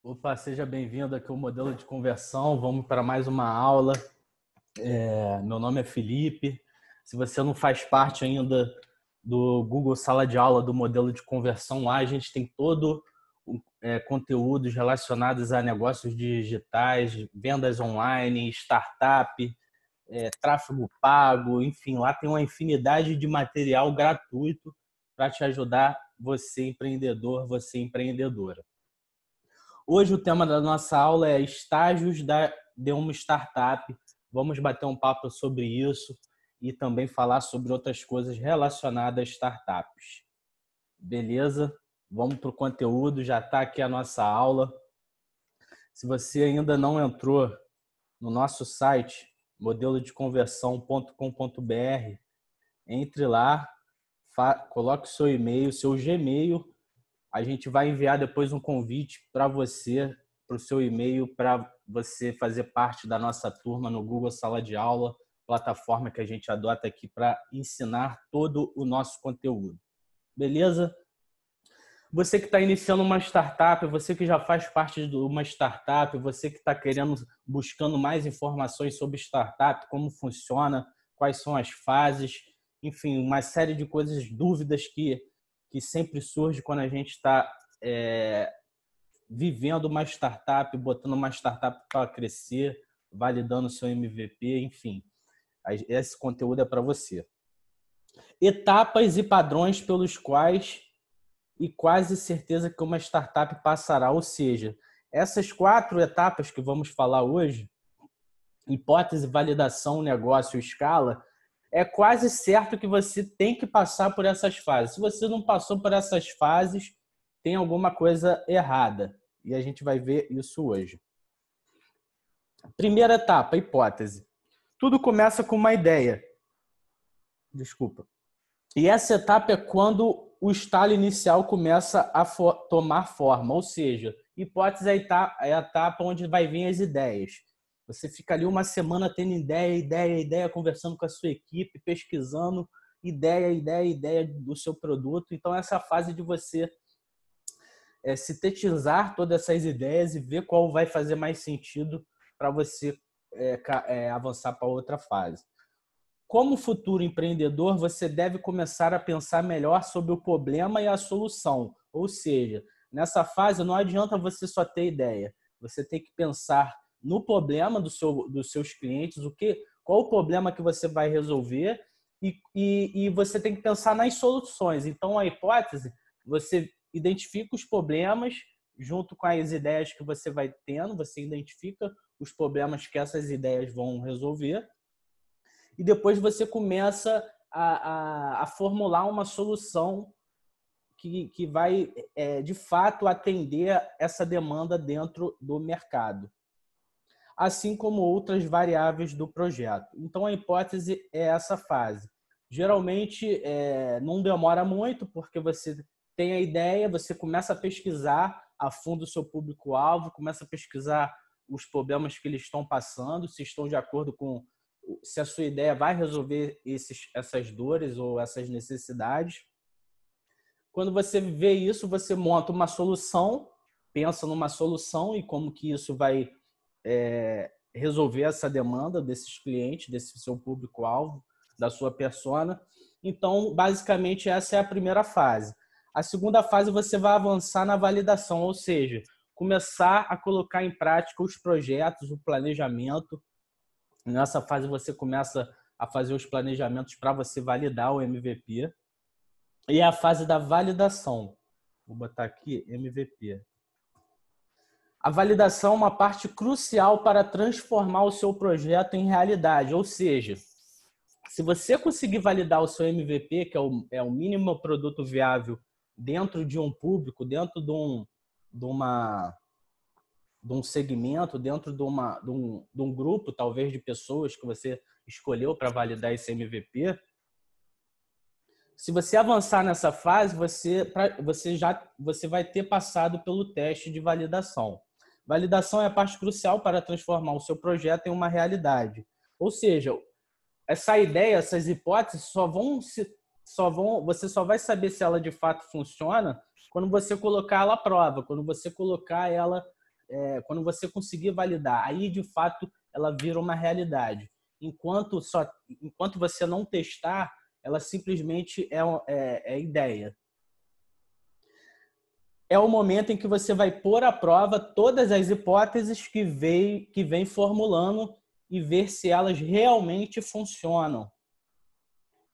Opa, seja bem-vindo aqui ao Modelo de Conversão. Vamos para mais uma aula. Meu nome é Felipe. Se você não faz parte ainda do Google Sala de Aula do Modelo de Conversão, lá a gente tem todo conteúdos relacionados a negócios digitais, vendas online, startup, tráfego pago, enfim, lá tem uma infinidade de material gratuito para te ajudar, você empreendedor, você empreendedora. Hoje o tema da nossa aula é estágios de uma startup. Vamos bater um papo sobre isso e também falar sobre outras coisas relacionadas a startups. Beleza? Vamos para o conteúdo, já está aqui a nossa aula. Se você ainda não entrou no nosso site, modelodeconversão.com.br, entre lá, coloque seu e-mail, seu Gmail. A gente vai enviar depois um convite para você, para o seu e-mail, para você fazer parte da nossa turma no Google Sala de Aula, plataforma que a gente adota aqui para ensinar todo o nosso conteúdo. Beleza? Você que está iniciando uma startup, você que já faz parte de uma startup, você que está buscando mais informações sobre startup, como funciona, quais são as fases, enfim, uma série de coisas, dúvidas que sempre surge quando a gente está vivendo uma startup, botando uma startup para crescer, validando seu MVP, enfim. Esse conteúdo é para você. Etapas e padrões pelos quais e quase certeza que uma startup passará. Ou seja, essas 4 etapas que vamos falar hoje, hipótese, validação, negócio, escala, é quase certo que você tem que passar por essas fases. Se você não passou por essas fases, tem alguma coisa errada. E a gente vai ver isso hoje. Primeira etapa, hipótese. Tudo começa com uma ideia. Desculpa. E essa etapa é quando o estalo inicial começa a tomar forma, ou seja, hipótese é a etapa onde vai vir as ideias. Você fica ali uma semana tendo ideia, conversando com a sua equipe, pesquisando ideia do seu produto. Então, essa fase de você sintetizar todas essas ideias e ver qual vai fazer mais sentido para você avançar para outra fase. Como futuro empreendedor, você deve começar a pensar melhor sobre o problema e a solução. Ou seja, nessa fase não adianta você só ter ideia. Você tem que pensar no problema dos seus clientes, qual o problema que você vai resolver e você tem que pensar nas soluções. Então, a hipótese, você identifica os problemas junto com as ideias que você vai tendo, você identifica os problemas que essas ideias vão resolver e depois você começa a formular uma solução que vai, de fato, atender essa demanda dentro do mercado, assim como outras variáveis do projeto. Então, a hipótese é essa fase. Geralmente, não demora muito, porque você tem a ideia, você começa a pesquisar a fundo o seu público-alvo, começa a pesquisar os problemas que eles estão passando, se estão de acordo com se a sua ideia vai resolver essas dores ou essas necessidades. Quando você vê isso, você monta uma solução, pensa numa solução e como que isso vai resolver essa demanda desses clientes, desse seu público-alvo, da sua persona. Então, basicamente, essa é a primeira fase. A segunda fase, você vai avançar na validação, ou seja, começar a colocar em prática os projetos, o planejamento. Nessa fase, você começa a fazer os planejamentos para você validar o MVP. E a fase da validação. Vou botar aqui MVP. A validação é uma parte crucial para transformar o seu projeto em realidade. Ou seja, se você conseguir validar o seu MVP, que é o mínimo produto viável dentro de um público, dentro de um segmento, dentro de um grupo, talvez, de pessoas que você escolheu para validar esse MVP, se você avançar nessa fase, você vai ter passado pelo teste de validação. Validação é a parte crucial para transformar o seu projeto em uma realidade. Ou seja, essa ideia, essas hipóteses você só vai saber se ela de fato funciona quando você colocar ela à prova, quando você colocar ela quando você conseguir validar, aí de fato ela vira uma realidade. Enquanto você não testar, ela simplesmente é ideia. É o momento em que você vai pôr à prova todas as hipóteses que vem formulando e ver se elas realmente funcionam.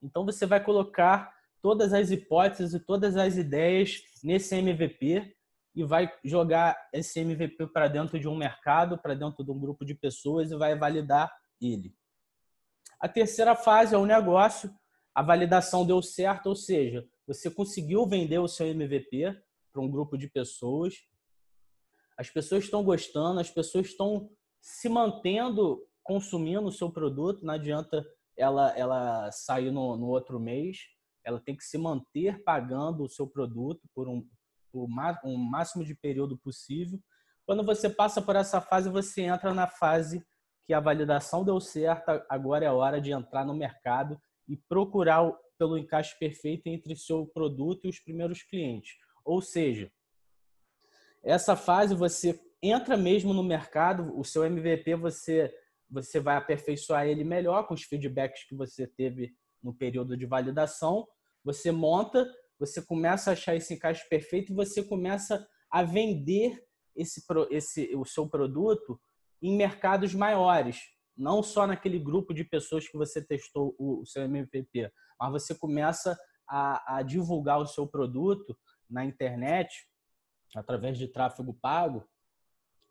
Então, você vai colocar todas as hipóteses e todas as ideias nesse MVP e vai jogar esse MVP para dentro de um mercado, para dentro de um grupo de pessoas e vai validar ele. A terceira fase é o negócio. A validação deu certo, ou seja, você conseguiu vender o seu MVP para um grupo de pessoas. As pessoas estão gostando, as pessoas estão se mantendo consumindo o seu produto. Não adianta ela sair no outro mês. Ela tem que se manter pagando o seu produto por um máximo de período possível. Quando você passa por essa fase, você entra na fase que a validação deu certo, agora é a hora de entrar no mercado e procurar pelo encaixe perfeito entre o seu produto e os primeiros clientes. Ou seja, essa fase você entra mesmo no mercado, o seu MVP você vai aperfeiçoar ele melhor com os feedbacks que você teve no período de validação. Você monta, você começa a achar esse encaixe perfeito e você começa a vender o seu produto em mercados maiores, não só naquele grupo de pessoas que você testou o seu MVP, mas você começa a divulgar o seu produto na internet, através de tráfego pago,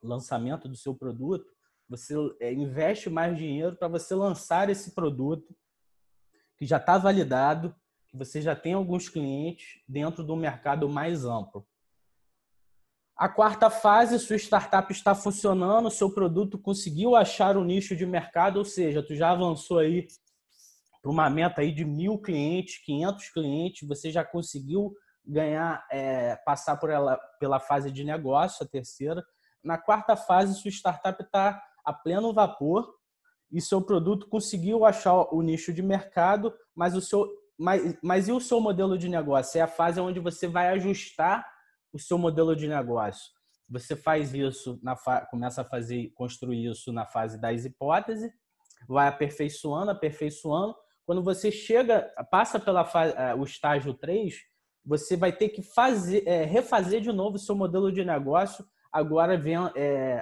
lançamento do seu produto. Você investe mais dinheiro para você lançar esse produto que já está validado, que você já tem alguns clientes dentro do mercado mais amplo. A quarta fase, sua startup está funcionando, seu produto conseguiu achar o nicho de mercado, ou seja, tu já avançou aí para uma meta aí de 1.000 clientes, 500 clientes, você já conseguiu ganhar, passar pela fase de negócio, a terceira. Na quarta fase, sua startup está a pleno vapor e seu produto conseguiu achar o nicho de mercado, mas e o seu modelo de negócio? É a fase onde você vai ajustar o seu modelo de negócio. Você faz isso, começa a construir isso na fase das hipóteses, vai aperfeiçoando. Quando você passa pela fase, o estágio 3, você vai ter que refazer de novo o seu modelo de negócio, agora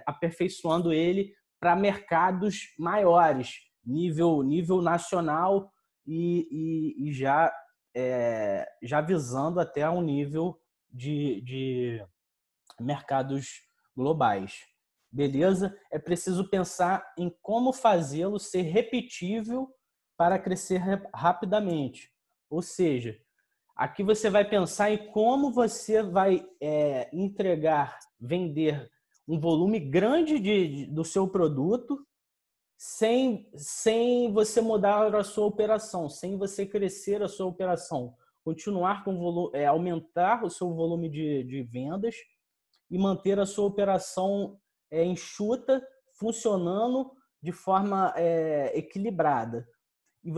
aperfeiçoando ele para mercados maiores, nível nacional e já visando até um nível de mercados globais. Beleza? É preciso pensar em como fazê-lo ser repetível para crescer rapidamente. Ou seja, aqui você vai pensar em como você vai vender um volume grande do seu produto sem você mudar a sua operação, sem você crescer a sua operação. Continuar com aumentar o seu volume de vendas e manter a sua operação enxuta, funcionando de forma equilibrada. E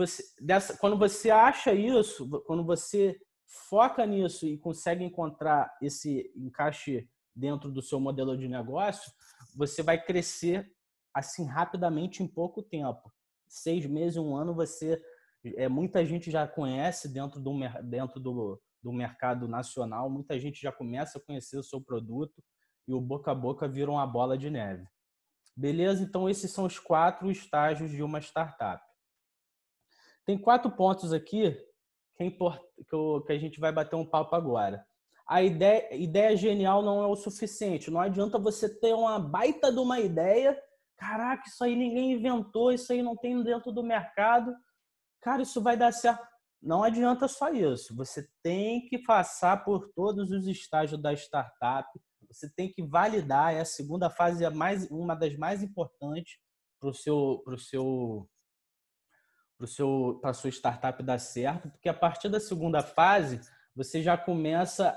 quando você acha isso, quando você foca nisso e consegue encontrar esse encaixe dentro do seu modelo de negócio, você vai crescer assim rapidamente em pouco tempo. 6 meses, 1 ano, muita gente já conhece dentro do mercado nacional, muita gente já começa a conhecer o seu produto e o boca a boca vira uma bola de neve. Beleza? Então, esses são os 4 estágios de uma startup. Tem 4 pontos aqui que a gente vai bater um papo agora. A ideia genial não é o suficiente. Não adianta você ter uma baita de uma ideia. Caraca, isso aí ninguém inventou, isso aí não tem dentro do mercado. Cara, isso vai dar certo. Não adianta só isso. Você tem que passar por todos os estágios da startup. Você tem que validar. A segunda fase é uma das mais importantes para a sua startup dar certo, porque a partir da segunda fase você já começa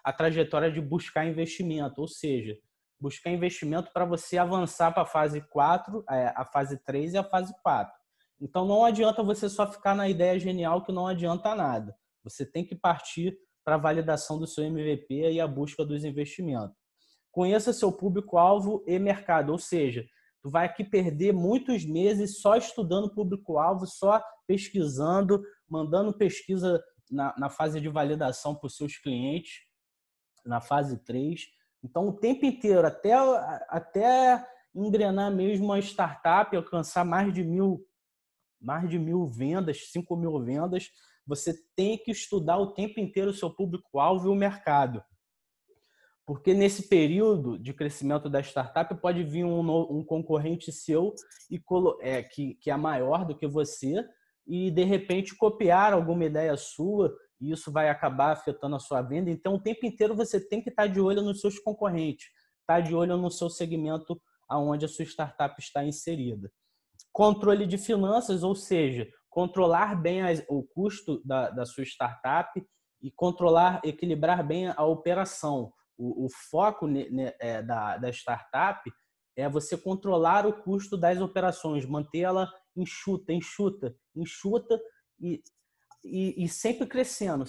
a trajetória de buscar investimento, ou seja, buscar investimento para você avançar para a fase 4, a fase 3 e a fase 4. Então não adianta você só ficar na ideia genial que não adianta nada. Você tem que partir para a validação do seu MVP e a busca dos investimentos. conheça seu público-alvo e mercado, ou seja, tu vai aqui perder muitos meses só estudando público-alvo, só pesquisando, mandando pesquisa na fase de validação para os seus clientes, na fase 3. Então, o tempo inteiro, até engrenar mesmo a startup, alcançar mais de 1.000 vendas, 5.000 vendas, você tem que estudar o tempo inteiro o seu público-alvo e o mercado. Porque nesse período de crescimento da startup pode vir um concorrente seu que é maior do que você e, de repente, copiar alguma ideia sua e isso vai acabar afetando a sua venda. Então, o tempo inteiro você tem que estar de olho nos seus concorrentes, estar de olho no seu segmento onde a sua startup está inserida. Controle de finanças, ou seja, controlar bem o custo da sua startup e equilibrar bem a operação. O foco da startup é você controlar o custo das operações, manter ela enxuta e sempre crescendo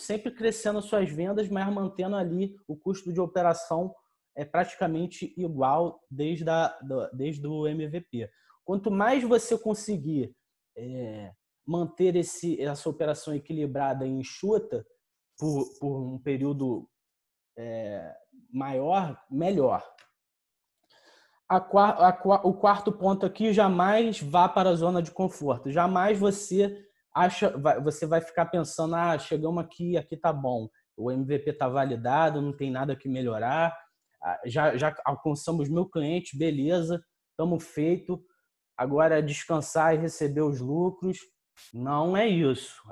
suas vendas, mas mantendo ali o custo de operação praticamente igual desde o MVP. Quanto mais você conseguir manter essa operação equilibrada e enxuta por um período maior, melhor. O quarto ponto aqui, jamais vá para a zona de conforto. Jamais você vai ficar pensando, chegamos aqui tá bom, o MVP tá validado, não tem nada que melhorar, já alcançamos 1.000 clientes, beleza, estamos feito, agora é descansar e receber os lucros. Não é isso.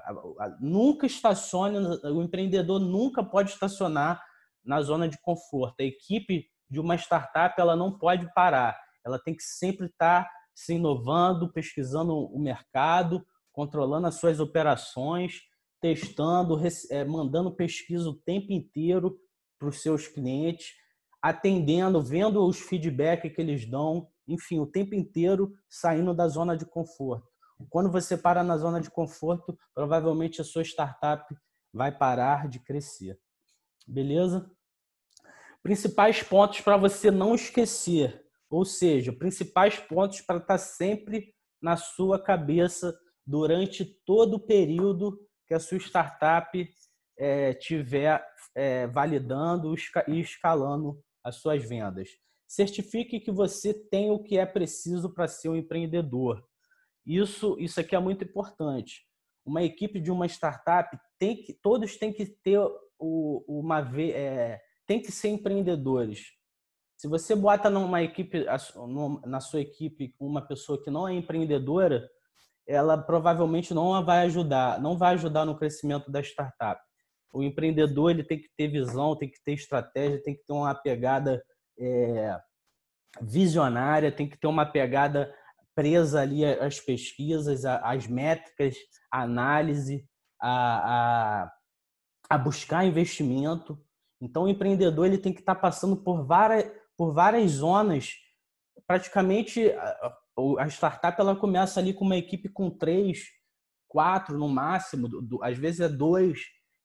Nunca estacione, o empreendedor nunca pode estacionar na zona de conforto. A equipe de uma startup ela não pode parar. Ela tem que sempre estar se inovando, pesquisando o mercado, controlando as suas operações, testando, mandando pesquisa o tempo inteiro para os seus clientes, atendendo, vendo os feedbacks que eles dão, enfim, o tempo inteiro saindo da zona de conforto. Quando você para na zona de conforto, provavelmente a sua startup vai parar de crescer. Beleza? Principais pontos para você não esquecer, ou seja, principais pontos para estar sempre na sua cabeça durante todo o período que a sua startup estiver validando e escalando as suas vendas. Certifique que você tem o que é preciso para ser um empreendedor. Isso aqui é muito importante. Uma equipe de uma startup todos têm que ter tem que ser empreendedores. Se você bota na sua equipe uma pessoa que não é empreendedora, ela provavelmente não vai ajudar no crescimento da startup. O empreendedor ele tem que ter visão, tem que ter estratégia, tem que ter uma pegada visionária, tem que ter uma pegada presa ali às pesquisas, às métricas, à análise, a buscar investimento. Então, o empreendedor ele tem que estar passando por várias zonas. Praticamente, a startup ela começa ali com uma equipe com 3, 4 no máximo, às vezes é 2.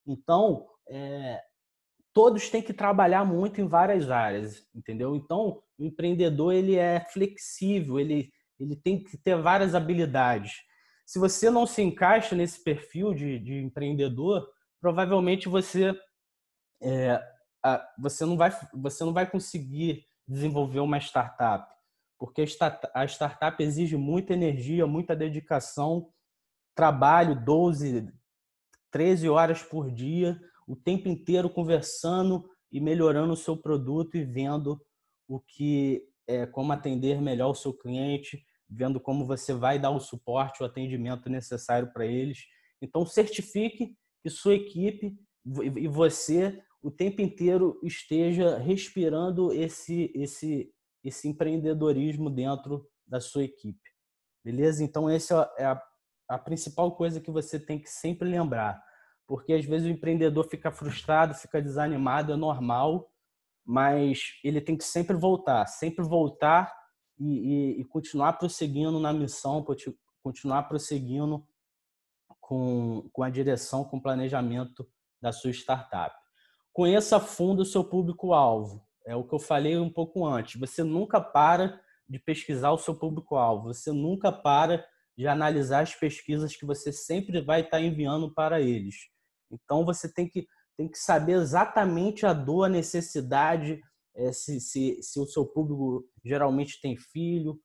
Então, todos têm que trabalhar muito em várias áreas, entendeu? Então, o empreendedor ele é flexível, ele tem que ter várias habilidades. Se você não se encaixa nesse perfil de empreendedor, provavelmente você não vai conseguir desenvolver uma startup, porque a startup exige muita energia, muita dedicação, trabalho 12, 13 horas por dia, o tempo inteiro conversando e melhorando o seu produto e vendo como atender melhor o seu cliente, vendo como você vai dar o suporte, o atendimento necessário para eles. Então, certifique que sua equipe e você o tempo inteiro esteja respirando esse empreendedorismo dentro da sua equipe. Beleza? Então, essa é a principal coisa que você tem que sempre lembrar. Porque, às vezes, o empreendedor fica frustrado, fica desanimado, é normal, mas ele tem que sempre voltar e continuar prosseguindo na missão, continuar prosseguindo com a direção, com o planejamento da sua startup. Conheça a fundo o seu público-alvo. é o que eu falei um pouco antes. Você nunca para de pesquisar o seu público-alvo. Você nunca para de analisar as pesquisas que você sempre vai estar enviando para eles. Então, você tem que saber exatamente a dor, a necessidade, se o seu público geralmente tem filho,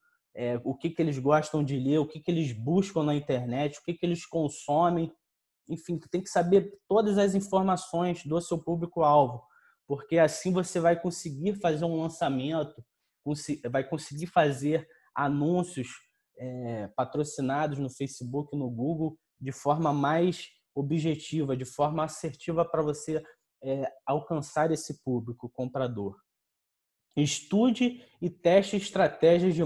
o que eles gostam de ler, o que eles buscam na internet, o que eles consomem. Enfim, tu tem que saber todas as informações do seu público-alvo, porque assim você vai conseguir fazer um lançamento, vai conseguir fazer anúncios patrocinados no Facebook, no Google, de forma mais objetiva, de forma assertiva para você alcançar esse público comprador. Estude e teste estratégias de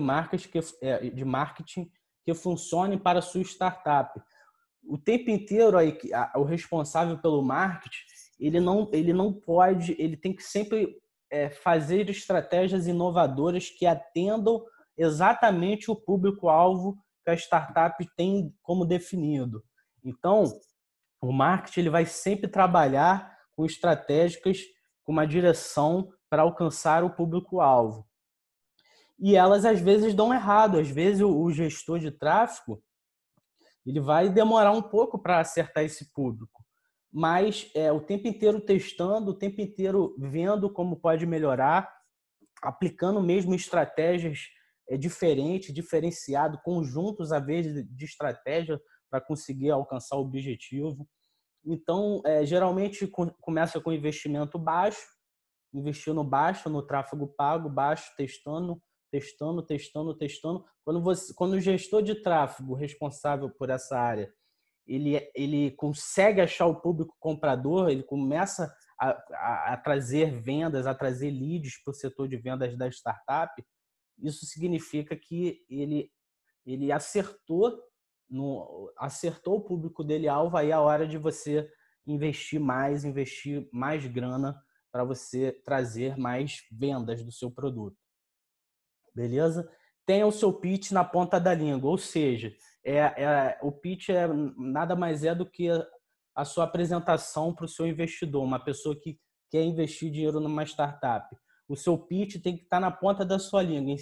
marketing que funcionem para a sua startup. O tempo inteiro aí, o responsável pelo marketing, ele não pode, ele tem que sempre fazer estratégias inovadoras que atendam exatamente o público-alvo que a startup tem como definido. Então, o marketing ele vai sempre trabalhar com estratégicas, com uma direção para alcançar o público-alvo. E elas, às vezes, dão errado. Às vezes, o gestor de tráfego ele vai demorar um pouco para acertar esse público. Mas o tempo inteiro testando, o tempo inteiro vendo como pode melhorar, aplicando mesmo estratégias diferentes, diferenciado, conjuntos a vez de estratégia para conseguir alcançar o objetivo. Então, geralmente começa com investimento baixo, investindo baixo no tráfego pago, baixo, testando. Quando o gestor de tráfego responsável por essa área, ele consegue achar o público comprador, ele começa a trazer vendas, a trazer leads para o setor de vendas da startup, isso significa que ele acertou o público dele alvo, aí é a hora de você investir mais grana para você trazer mais vendas do seu produto. Beleza? Tenha o seu pitch na ponta da língua, ou seja, o pitch nada mais do que a sua apresentação para o seu investidor, uma pessoa que quer investir dinheiro numa startup. O seu pitch tem que estar na ponta da sua língua.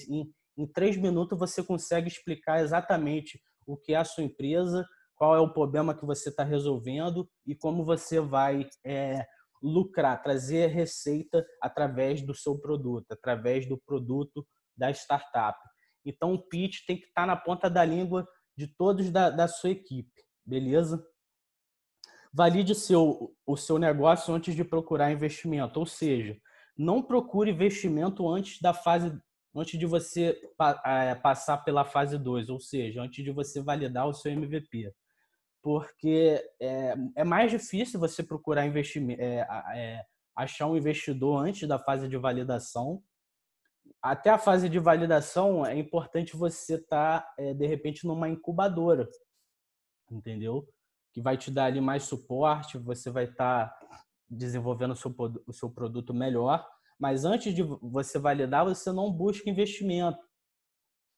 Em 3 minutos você consegue explicar exatamente o que é a sua empresa, qual é o problema que você está resolvendo e como você vai lucrar, trazer receita através do seu produto, através do produto da startup. Então, o pitch tem que estar na ponta da língua de todos da sua equipe, beleza? Valide o seu negócio antes de procurar investimento, ou seja, não procure investimento antes de você passar pela fase 2, ou seja, antes de você validar o seu MVP. Porque é mais difícil você procurar investimento, achar um investidor antes da fase de validação. Até a fase de validação é importante você estar, de repente, numa incubadora, entendeu? Que vai te dar ali mais suporte, você vai estar desenvolvendo o seu produto melhor. Mas antes de você validar, você não busca investimento,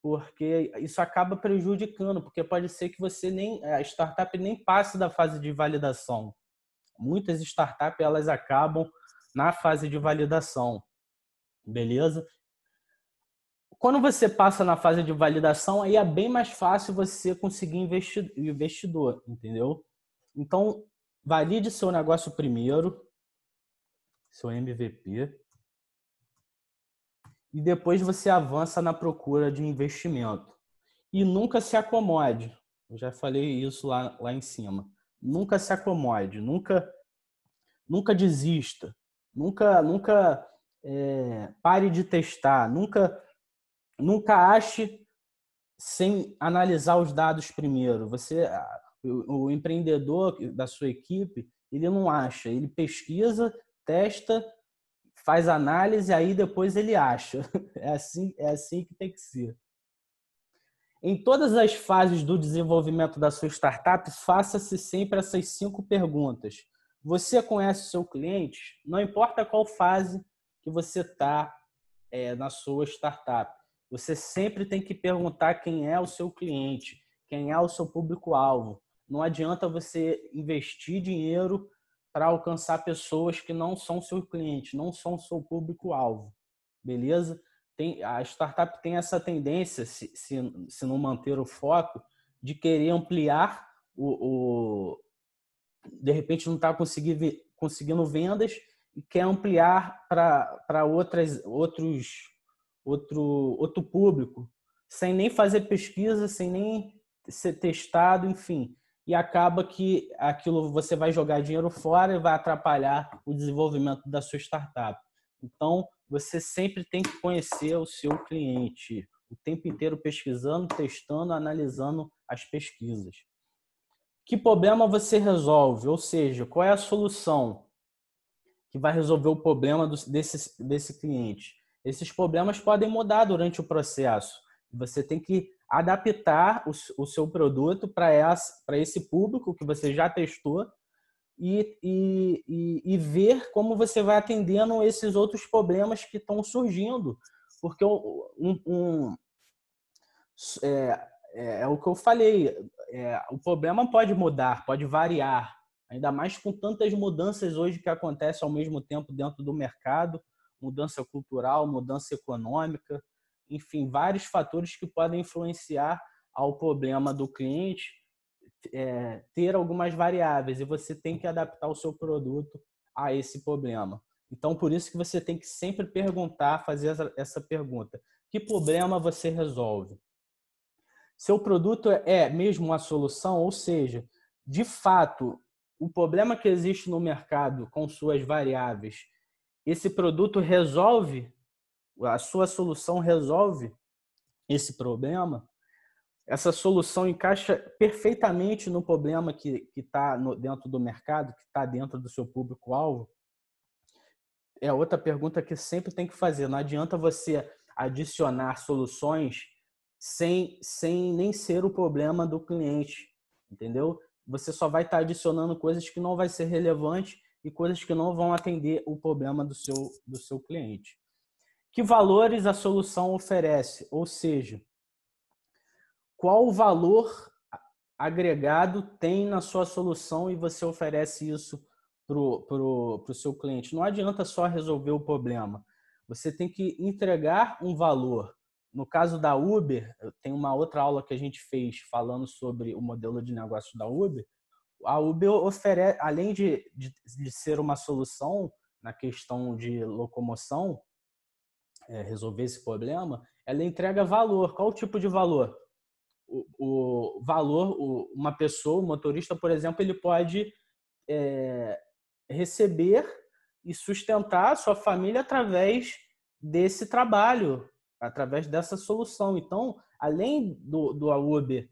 porque isso acaba prejudicando, porque pode ser que a startup nem passe da fase de validação. Muitas startups elas acabam na fase de validação, beleza? Quando você passa na fase de validação, aí é bem mais fácil você conseguir investidor, entendeu? Então, valide seu negócio primeiro, seu MVP, e depois você avança na procura de investimento. E nunca se acomode. Eu já falei isso lá em cima. Nunca se acomode, nunca desista, nunca pare de testar, nunca ache sem analisar os dados primeiro. O empreendedor da sua equipe, ele não acha, ele pesquisa, testa, faz análise, aí depois ele acha. É assim que tem que ser. Em todas as fases do desenvolvimento da sua startup, faça-se sempre essas 5 perguntas. Você conhece o seu cliente? Não importa qual fase que você está na sua startup. Você sempre tem que perguntar quem é o seu cliente, quem é o seu público-alvo. Não adianta você investir dinheiro para alcançar pessoas que não são seu cliente, não são seu público-alvo. beleza? A startup tem essa tendência, se não manter o foco, de querer ampliar de repente não está conseguindo vendas e quer ampliar para outro público, sem nem fazer pesquisa, sem nem ser testado, enfim. E acaba que aquilo você vai jogar dinheiro fora e vai atrapalhar o desenvolvimento da sua startup. Então, você sempre tem que conhecer o seu cliente, o tempo inteiro pesquisando, testando, analisando as pesquisas. Que problema você resolve? Ou seja, qual é a solução que vai resolver o problema desse cliente? Esses problemas podem mudar durante o processo. Você tem que adaptar o seu produto para esse público que você já testou e ver como você vai atendendo esses outros problemas que estão surgindo. Porque é o que eu falei, o problema pode mudar, pode variar, ainda mais com tantas mudanças hoje que acontecem ao mesmo tempo dentro do mercado, mudança cultural, mudança econômica, enfim, vários fatores que podem influenciar ao problema do cliente ter algumas variáveis e você tem que adaptar o seu produto a esse problema. Então, por isso que você tem que sempre perguntar, fazer essa pergunta: que problema você resolve? Seu produto é mesmo uma solução, ou seja, de fato, o problema que existe no mercado com suas variáveis, esse produto resolve, a sua solução resolve esse problema? Essa solução encaixa perfeitamente no problema que está dentro do mercado, que está dentro do seu público-alvo? É outra pergunta que sempre tem que fazer. Não adianta você adicionar soluções sem nem ser o problema do cliente, entendeu? Você só vai estar adicionando coisas que não vai ser relevante e coisas que não vão atender o problema do seu cliente. Que valores a solução oferece? Ou seja, qual o valor agregado tem na sua solução e você oferece isso para o seu cliente? Não adianta só resolver o problema. Você tem que entregar um valor. No caso da Uber, tem uma outra aula que a gente fez falando sobre o modelo de negócio da Uber. A Uber oferece, além de ser uma solução na questão de locomoção, resolver esse problema, ela entrega valor. Qual o tipo de valor? O valor, uma pessoa, um motorista, por exemplo, ele pode receber e sustentar a sua família através desse trabalho, através dessa solução. Então, além do Uber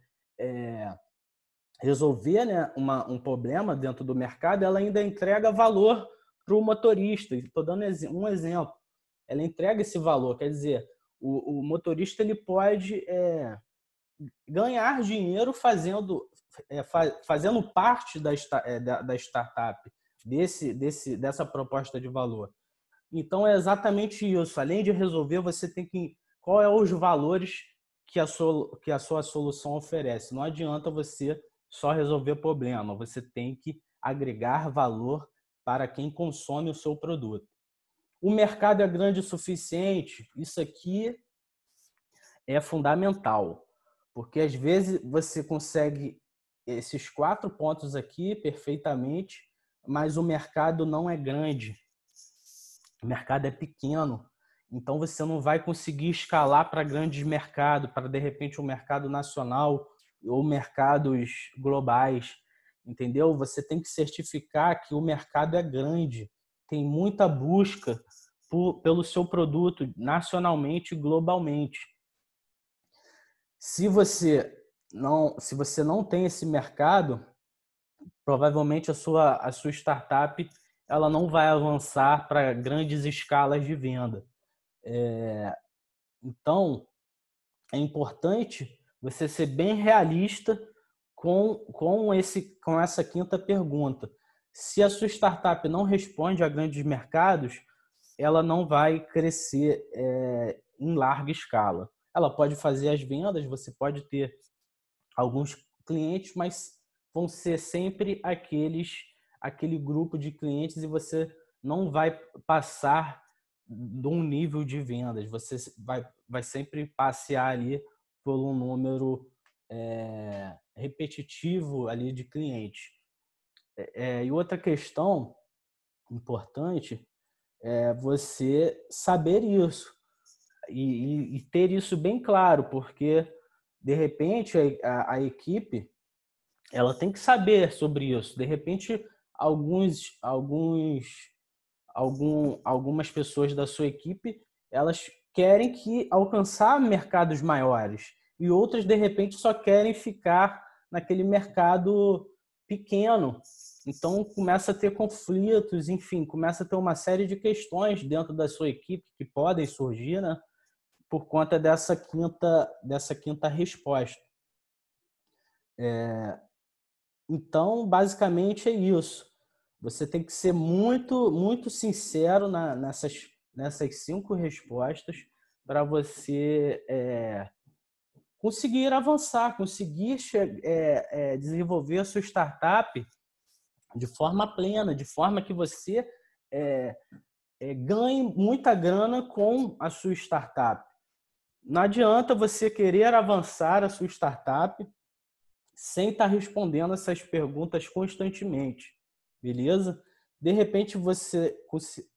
resolver, né, um problema dentro do mercado, ela ainda entrega valor para o motorista. Estou dando um exemplo. Ela entrega esse valor, quer dizer, o motorista ele pode ganhar dinheiro fazendo parte da startup, dessa proposta de valor. Então, é exatamente isso. Além de resolver, você tem que... Qual é os valores que a sua solução oferece? Não adianta você só resolver problema. Você tem que agregar valor para quem consome o seu produto. O mercado é grande o suficiente? Isso aqui é fundamental, porque às vezes você consegue esses 4 pontos aqui perfeitamente, mas o mercado não é grande, o mercado é pequeno, então você não vai conseguir escalar para grandes mercados, para de repente um mercado nacional ou mercados globais, entendeu? Você tem que certificar que o mercado é grande, tem muita busca pelo seu produto nacionalmente e globalmente. Se você não tem esse mercado, provavelmente a sua startup ela não vai avançar para grandes escalas de venda. Então, é importante você ser bem realista com essa quinta pergunta. Se a sua startup não responde a grandes mercados, ela não vai crescer em larga escala. Ela pode fazer as vendas, você pode ter alguns clientes, mas vão ser sempre aquele grupo de clientes e você não vai passar de um nível de vendas. Você vai sempre passear ali por um número repetitivo ali de clientes. E outra questão importante é você saber isso e ter isso bem claro, porque de repente a equipe ela tem que saber sobre isso. De repente algumas pessoas da sua equipe elas querem alcançar mercados maiores e outras de repente só querem ficar naquele mercado pequeno. Então começa a ter conflitos, enfim, começa a ter uma série de questões dentro da sua equipe que podem surgir, né, por conta dessa quinta resposta. Então, basicamente é isso. Você tem que ser muito, muito sincero nessas 5 respostas para você conseguir avançar, conseguir desenvolver a sua startup de forma plena, de forma que você ganhe muita grana com a sua startup. Não adianta você querer avançar a sua startup sem estar respondendo essas perguntas constantemente, beleza? De repente você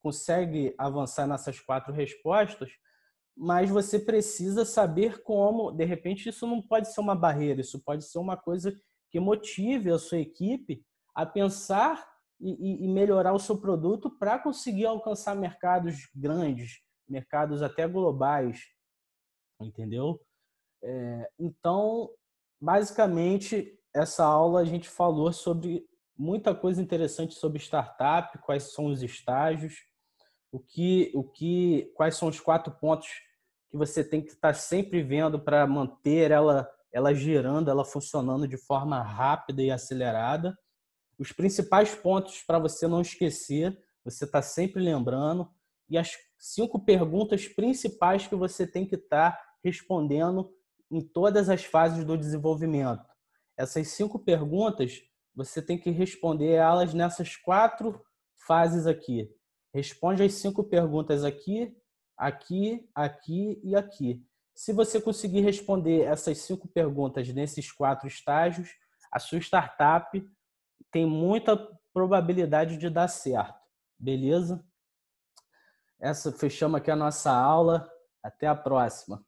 consegue avançar nessas 4 respostas, mas você precisa saber como. De repente isso não pode ser uma barreira, isso pode ser uma coisa que motive a sua equipe a pensar e melhorar o seu produto para conseguir alcançar mercados grandes, mercados até globais, entendeu? Então, basicamente, essa aula a gente falou sobre muita coisa interessante sobre startup, quais são os estágios, quais são os 4 pontos que você tem que estar sempre vendo para manter ela girando, ela funcionando de forma rápida e acelerada. Os principais pontos para você não esquecer, você está sempre lembrando, e as 5 perguntas principais que você tem que estar respondendo em todas as fases do desenvolvimento. Essas 5 perguntas, você tem que responder elas nessas 4 fases aqui. Responde as 5 perguntas aqui, aqui, aqui e aqui. Se você conseguir responder essas 5 perguntas nesses 4 estágios, a sua startup tem muita probabilidade de dar certo. Beleza? Fechamos aqui a nossa aula. Até a próxima.